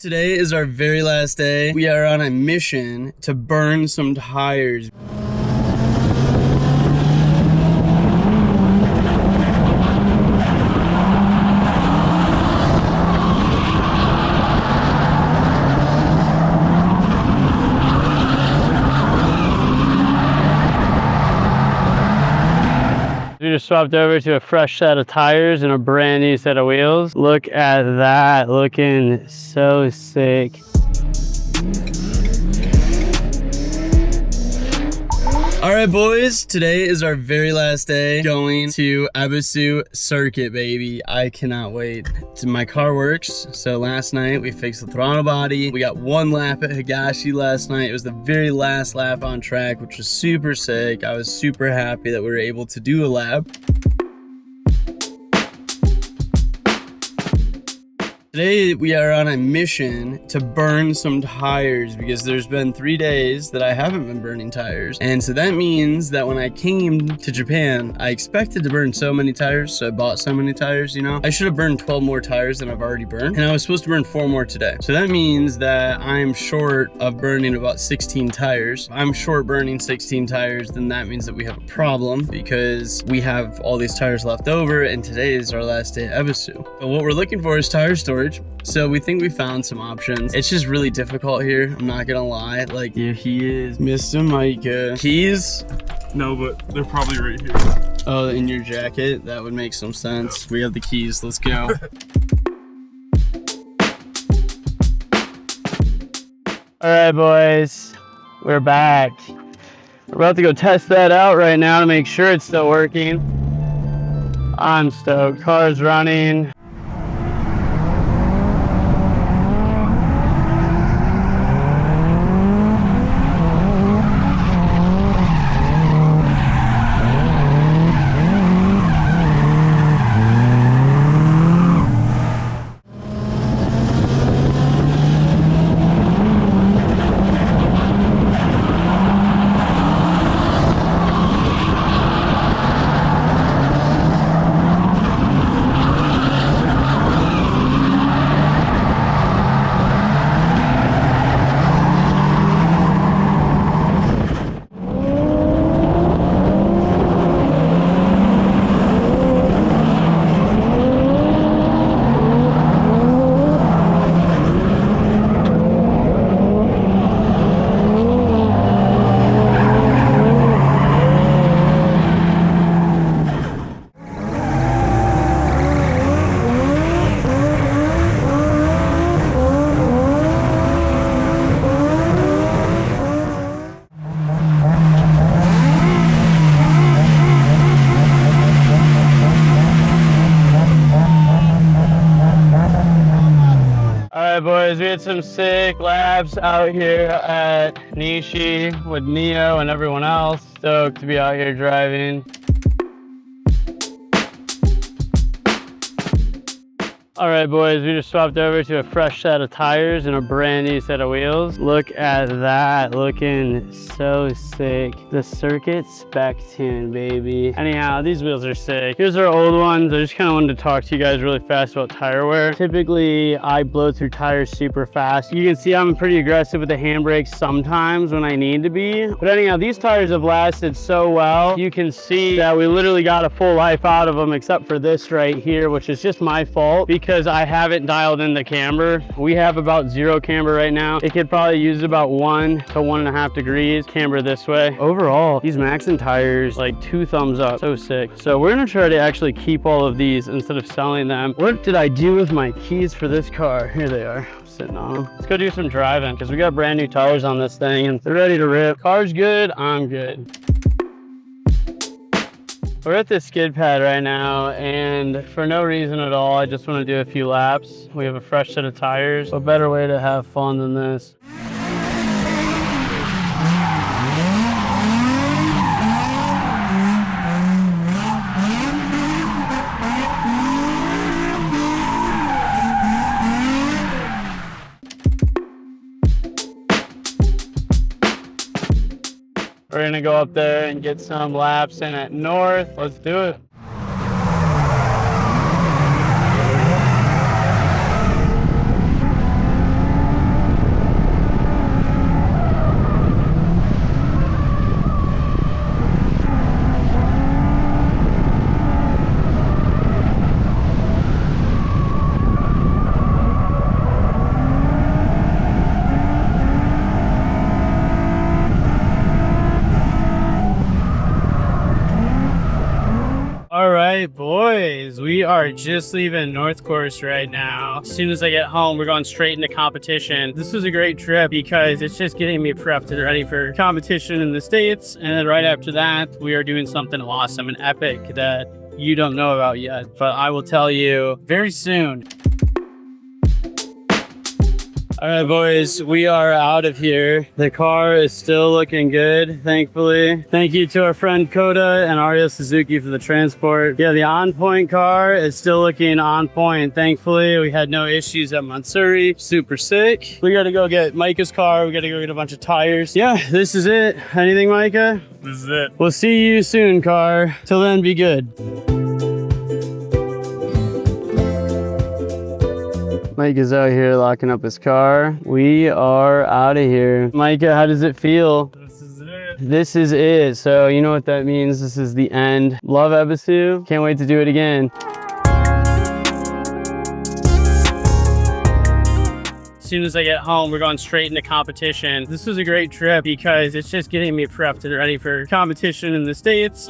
Today is our very last day. We are on a mission to burn some tires. We just swapped over to a fresh set of tires and a brand new set of wheels. Look at that, looking so sick. All right, boys, today is our very last day going to Ebisu Circuit, baby. I cannot wait. My car works, so last night we fixed the throttle body. We got one lap at Higashi last night. It was the very last lap on track, which was super sick. I was super happy that we were able to do a lap. Today we are on a mission to burn some tires because there's been 3 days that I haven't been burning tires. And so that means that when I came to Japan, I expected to burn so many tires, so I bought so many tires, you know? I should have burned 12 more tires than I've already burned, and I was supposed to burn 4 more today. So that means that I'm short of burning about 16 tires. If I'm short burning 16 tires, then that means that we have a problem because we have all these tires left over, and today is our last day at Ebisu. But what we're looking for is tire storage. So we think we found some options. It's just really difficult here, I'm not gonna lie. Like, here he is, Mr. Micah. Keys? No, but they're probably right here. Oh, in your jacket? That would make some sense. We have the keys, let's go. All right, boys, we're back. We're about to go test that out right now to make sure it's still working. I'm stoked, car's running. Boys, we had some sick laps out here at Nishi with Neo and everyone else. Stoked to be out here driving. All right, boys, we just swapped over to a fresh set of tires and a brand new set of wheels. Look at that, looking so sick. The Circuit Spec Tune, baby. Anyhow, these wheels are sick. Here's our old ones. I just kind of wanted to talk to you guys really fast about tire wear. Typically, I blow through tires super fast. You can see I'm pretty aggressive with the handbrakes sometimes when I need to be. But anyhow, these tires have lasted so well. You can see that we literally got a full life out of them except for this right here, which is just my fault because I haven't dialed in the camber. We have about 0 camber right now. It could probably use about 1 to 1.5 degrees camber this way. Overall, these Maxxon tires, like 2 thumbs up, so sick. So we're gonna try to actually keep all of these instead of selling them. What did I do with my keys for this car? Here they are, I'm sitting on them. Let's go do some driving because we got brand new tires on this thing and they're ready to rip. Car's good, I'm good. We're at the skid pad right now, and for no reason at all, I just want to do a few laps. We have a fresh set of tires. What better way to have fun than this? We're gonna go up there and get some laps in at North. Let's do it. right, boys, we are just leaving North Course right now. As soon as I get home, we're going straight into competition. This was a great trip because it's just getting me prepped and ready for competition in the States. And then right after that, we are doing something awesome and epic that you don't know about yet, but I will tell you very soon. All right, boys, we are out of here. The car is still looking good, thankfully. Thank you to our friend Koda and Ario Suzuki for the transport. Yeah, the On Point car is still looking on point, thankfully. We had no issues at Matsuri. Super sick. We gotta go get Micah's car. We gotta go get a bunch of tires. Yeah, this is it. Anything, Micah? This is it. We'll see you soon, car. Till then, be good. Mike is out here locking up his car. We are out of here. Micah, how does it feel? This is it. This is it. So you know what that means. This is the end. Love Ebisu. Can't wait to do it again. As soon as I get home, we're going straight into competition. This was a great trip because it's just getting me prepped and ready for competition in the States.